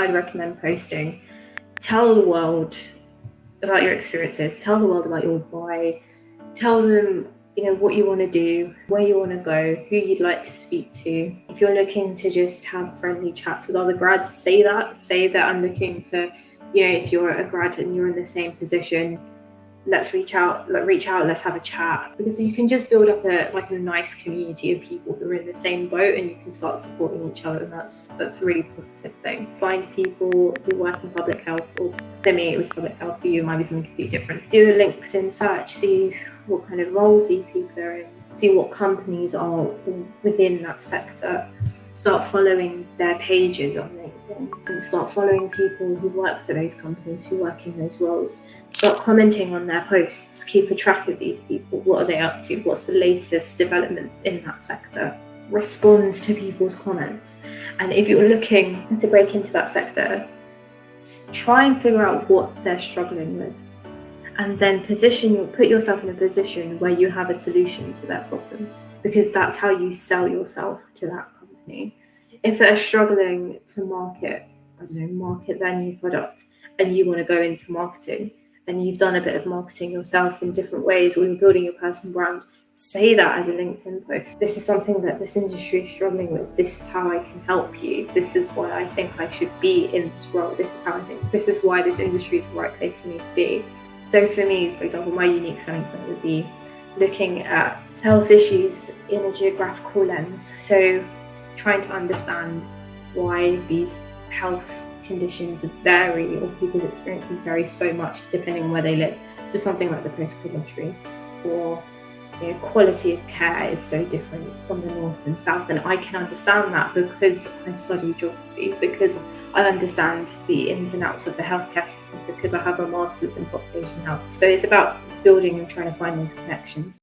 I'd recommend posting. Tell the world about your experiences. Tell the world about your why. Tell them, what you want to do, where you want to go, who you'd like to speak to. If you're looking to just have friendly chats with other grads, say that. Say that I'm looking to, if you're a grad and you're in the same position, let's reach out, let's have a chat. Because you can just build up a nice community of people who are in the same boat, and you can start supporting each other, and that's a really positive thing. Find people who work in public health, or for me it was public health, for you it might be something completely different. Do a LinkedIn search, see what kind of roles these people are in, see what companies are within that sector. Start following their pages on LinkedIn, and start following people who work for those companies, who work in those roles. Start commenting on their posts. Keep a track of these people. What are they up to? What's the latest developments in that sector? Respond to people's comments. And if you're looking to break into that sector, try and figure out what they're struggling with, and then put yourself in a position where you have a solution to their problem, because that's how you sell yourself to that company. If they're struggling to market their new product, and you want to go into marketing, and you've done a bit of marketing yourself in different ways, or you're building your personal brand, say that as a LinkedIn post. This is something that this industry is struggling with. This is how I can help you. This is why I think I should be in this role. This is why this industry is the right place for me to be. So for me, for example, my unique selling point would be looking at health issues in a geographical lens. So trying to understand why these health conditions vary, or people's experiences vary so much depending on where they live. So something like the postcode lottery, or quality of care is so different from the north and south, and I can understand that because I've studied geography, because I understand the ins and outs of the healthcare system, because I have a master's in population health. So it's about building and trying to find those connections.